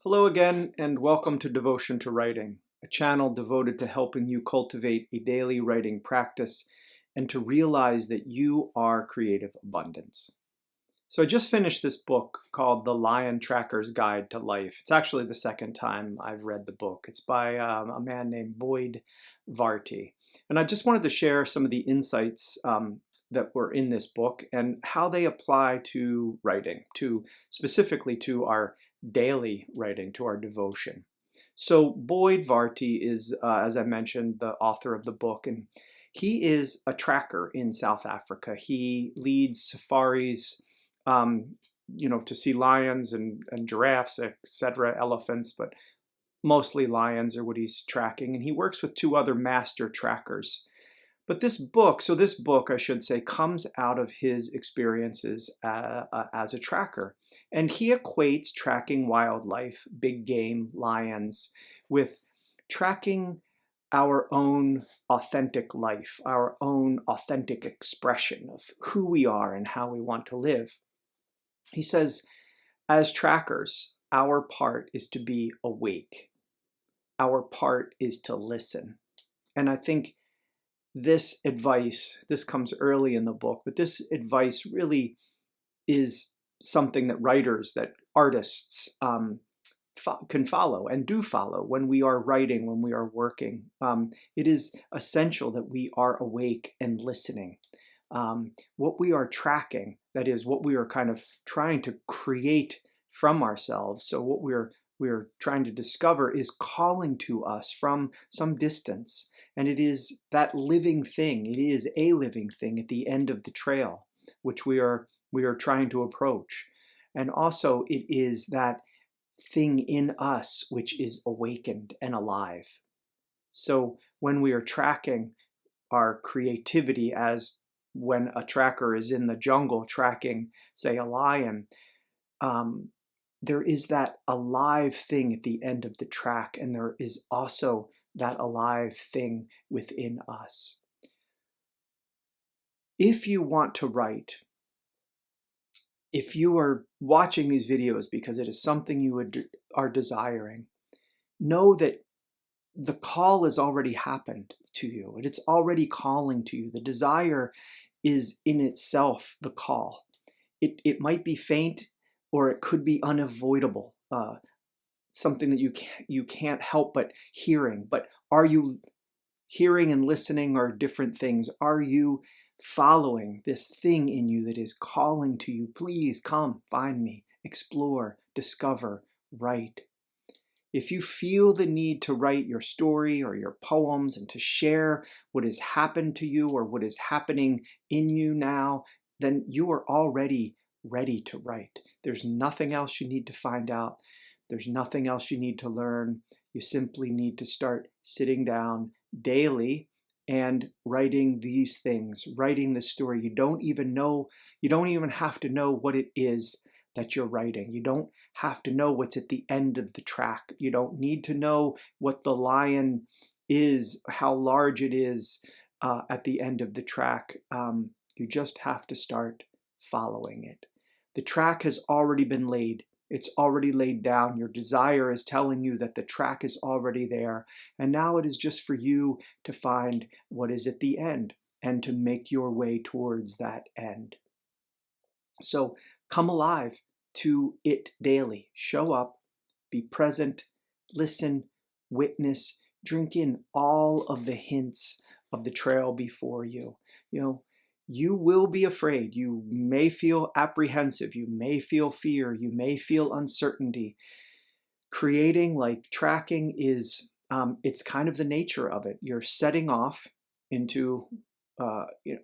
Hello again, and welcome to Devotion to Writing, a channel devoted to helping you cultivate a daily writing practice and to realize that you are creative abundance. So I just finished this book called The Lion Tracker's Guide to Life. It's actually the second time I've read the book. It's by a man named Boyd Varty. And I just wanted to share some of the insights that were in this book and how they apply to writing, specifically to our daily writing, to our devotion. So Boyd Varty is, as I mentioned, the author of the book, and he is a tracker in South Africa. He leads safaris, to see lions and giraffes, etc., elephants, but mostly lions are what he's tracking. And he works with two other master trackers. But this book, I should say, comes out of his experiences as a tracker. And he equates tracking wildlife, big game, lions, with tracking our own authentic life, our own authentic expression of who we are and how we want to live. He says, as trackers, our part is to be awake. Our part is to listen. And I think this advice, this comes early in the book, but this advice really is something that writers, that artists can follow and do follow when we are writing, when we are working. It is essential that we are awake and listening. What we are tracking, that is what we are kind of trying to create from ourselves. So what we're trying to discover is calling to us from some distance. And it is that living thing, it is a living thing at the end of the trail, which we are trying to approach. And also it is that thing in us which is awakened and alive. So when we are tracking our creativity, as when a tracker is in the jungle tracking, say, a lion, there is that alive thing at the end of the track, and there is also that alive thing within us. If you want to write, if you are watching these videos because it is something you are desiring, know that the call has already happened to you, and it's already calling to you. The desire is in itself the call. It might be faint, or it could be unavoidable, something that you can't help but hearing. But are you hearing and listening are different things? Are you following this thing in you that is calling to you? Please come, find me, explore, discover, write. If you feel the need to write your story or your poems and to share what has happened to you or what is happening in you now, then you are already ready to write. There's nothing else you need to find out. There's nothing else you need to learn. You simply need to start sitting down daily and writing these things, writing the story. You don't even have to know what it is that you're writing. You don't have to know what's at the end of the track. You don't need to know what the lion is, how large it is at the end of the track. You just have to start following it. The track has already been laid. It's already laid down. Your desire is telling you that the track is already there. And now it is just for you to find what is at the end and to make your way towards that end. So come alive to it daily. Show up, be present, listen, witness, drink in all of the hints of the trail before you. You will be afraid. You may feel apprehensive. You may feel fear. You may feel uncertainty. Creating, like tracking, is it's kind of the nature of it. You're setting off into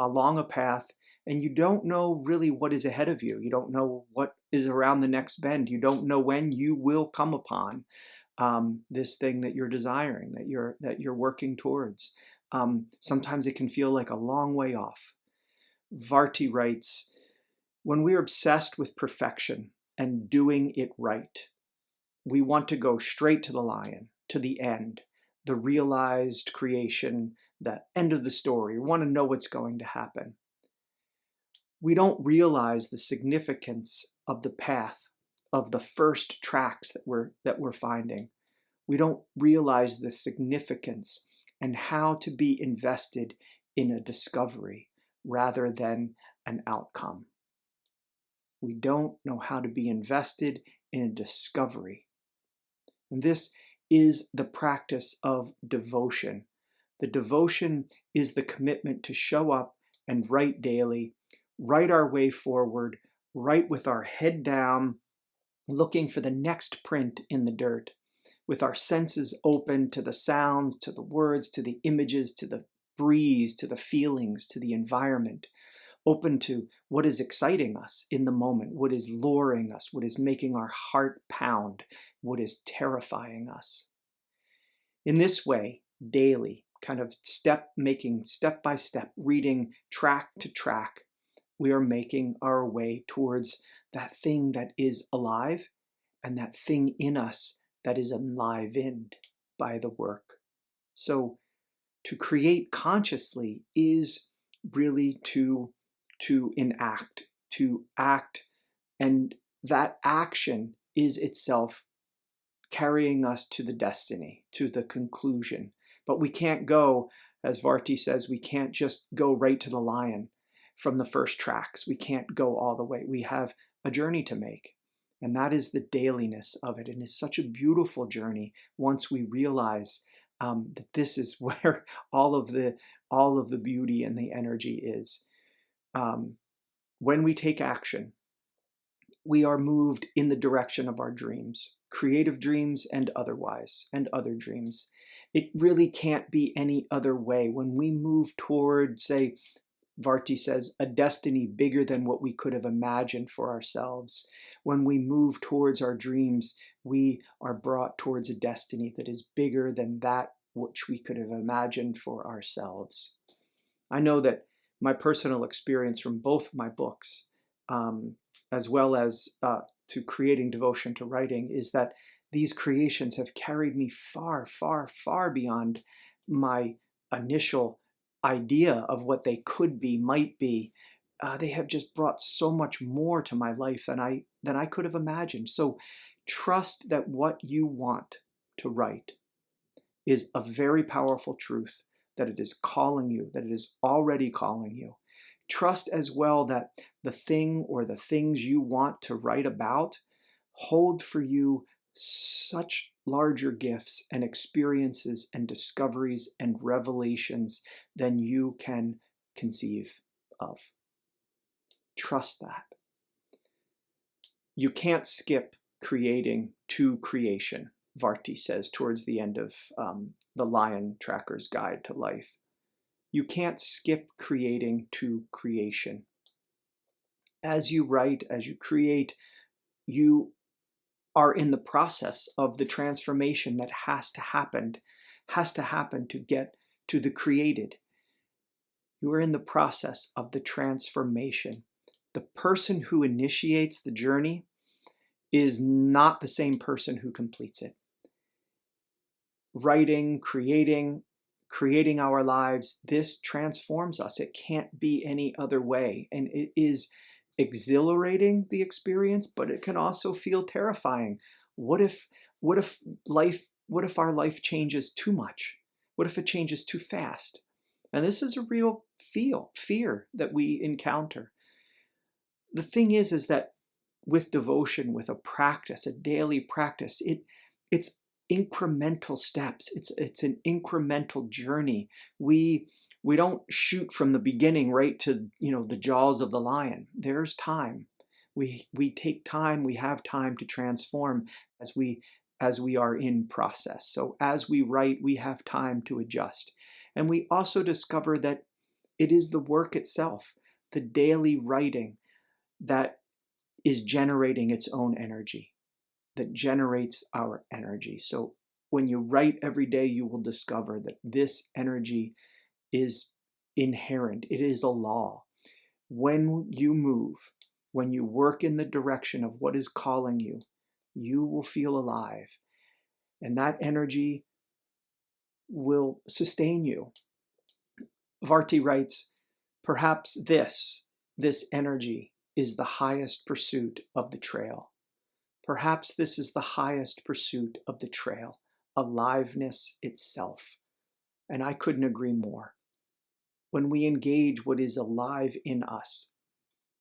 along a path, and you don't know really what is ahead of you. You don't know what is around the next bend. You don't know when you will come upon this thing that you're desiring, that you're working towards. Sometimes it can feel like a long way off. Varty writes, when we're obsessed with perfection and doing it right, we want to go straight to the lion, to the end, the realized creation, the end of the story. We want to know what's going to happen. We don't realize the significance of the path of the first tracks that we're finding. We don't realize the significance and how to be invested in a discovery rather than an outcome. We don't know how to be invested in a discovery. And this is the practice of devotion. The devotion is the commitment to show up and write daily, write our way forward, write with our head down, looking for the next print in the dirt, with our senses open to the sounds, to the words, to the images, to the breeze, to the feelings, to the environment, open to what is exciting us in the moment, what is luring us, what is making our heart pound, what is terrifying us. In this way, daily, kind of making step by step, reading track to track, we are making our way towards that thing that is alive and that thing in us that is enlivened by the work. So to create consciously is really to enact, to act, and that action is itself carrying us to the destiny, to the conclusion. But we can't go, as Varty says, we can't just go right to the lion from the first tracks. We can't go all the way. We have a journey to make. And that is the dailiness of it. And it's such a beautiful journey once we realize that this is where all of the beauty and the energy is. When we take action, we are moved in the direction of our dreams, creative dreams and otherwise, and other dreams. It really can't be any other way. When we move toward, say, Varty says, a destiny bigger than what we could have imagined for ourselves. When we move towards our dreams, we are brought towards a destiny that is bigger than that which we could have imagined for ourselves. I know that my personal experience from both my books, as well as to creating devotion to writing, is that these creations have carried me far, far, far beyond my initial idea of what they could be, might be. They have just brought so much more to my life than I could have imagined. So trust that what you want to write is a very powerful truth, that it is calling you, that it is already calling you. Trust as well that the thing or the things you want to write about hold for you such larger gifts and experiences and discoveries and revelations than you can conceive of. Trust that. You can't skip creating to creation, Varty says towards the end of The Lion Tracker's Guide to Life. You can't skip creating to creation. As you write, as you create, you are in the process of the transformation that has to happen to get to the created. You are in the process of the transformation. The person who initiates the journey is not the same person who completes it. Writing, creating our lives, this transforms us. It can't be any other way. And it is exhilarating, the experience, but it can also feel terrifying. What if our life changes too much? What if it changes too fast? And this is a real fear that we encounter. The thing is that with devotion, with a practice, a daily practice, it's incremental steps. It's an incremental journey. We don't shoot from the beginning right to the jaws of the lion. There's time. We take time. We have time to transform as we are in process. So as we write, we have time to adjust. And we also discover that it is the work itself, the daily writing, that is generating its own energy, that generates our energy. So when you write every day, you will discover that this energy is inherent. It is a law. When you move, when you work in the direction of what is calling you, you will feel alive. And that energy will sustain you. Varty writes, perhaps this energy is the highest pursuit of the trail. Perhaps this is the highest pursuit of the trail, aliveness itself. And I couldn't agree more. When we engage what is alive in us,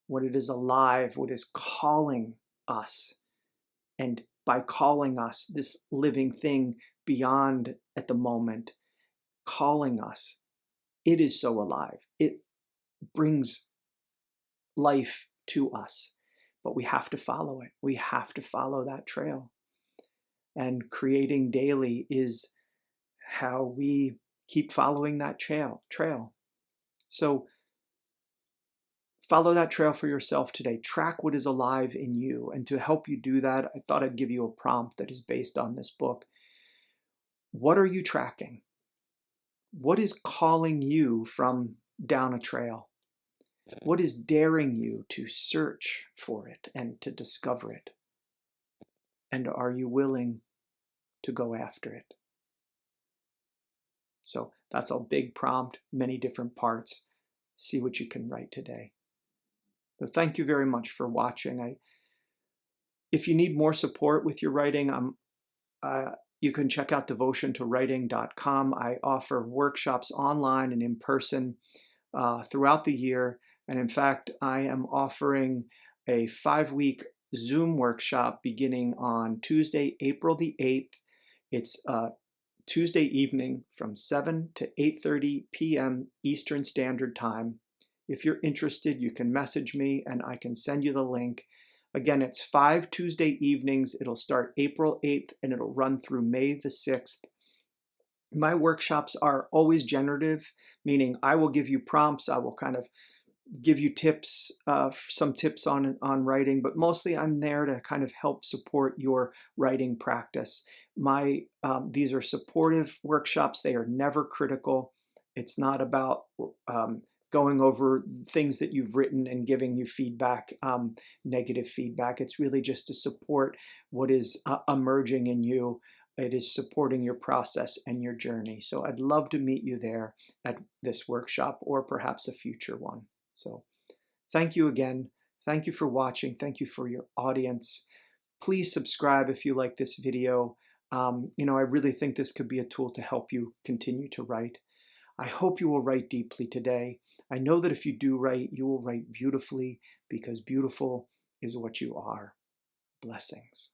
what it is alive, what is calling us, and by calling us, this living thing beyond at the moment, calling us, it is so alive. It brings life to us, but we have to follow it. We have to follow that trail. And creating daily is how we keep following that trail. So follow that trail for yourself today. Track what is alive in you. And to help you do that, I thought I'd give you a prompt that is based on this book. What are you tracking? What is calling you from down a trail? What is daring you to search for it and to discover it? And are you willing to go after it? So that's a big prompt, many different parts. See what you can write today. So thank you very much for watching. If you need more support with your writing, you can check out devotiontowriting.com. I offer workshops online and in person throughout the year. And in fact, I am offering a 5-week Zoom workshop beginning on Tuesday, April the 8th. It's Tuesday evening from 7 to 8:30 p.m. Eastern Standard Time. If you're interested, you can message me and I can send you the link. Again, it's 5 Tuesday evenings. It'll start April 8th and it'll run through May the 6th. My workshops are always generative, meaning I will give you prompts. I will kind of give you tips, some tips on writing, but mostly I'm there to kind of help support your writing practice. These are supportive workshops. They are never critical. It's not about going over things that you've written and giving you feedback, negative feedback. It's really just to support what is emerging in you. It is supporting your process and your journey. So I'd love to meet you there at this workshop or perhaps a future one. So thank you again. Thank you for watching. Thank you for your audience. Please subscribe if you like this video. I really think this could be a tool to help you continue to write. I hope you will write deeply today. I know that if you do write, you will write beautifully because beautiful is what you are. Blessings.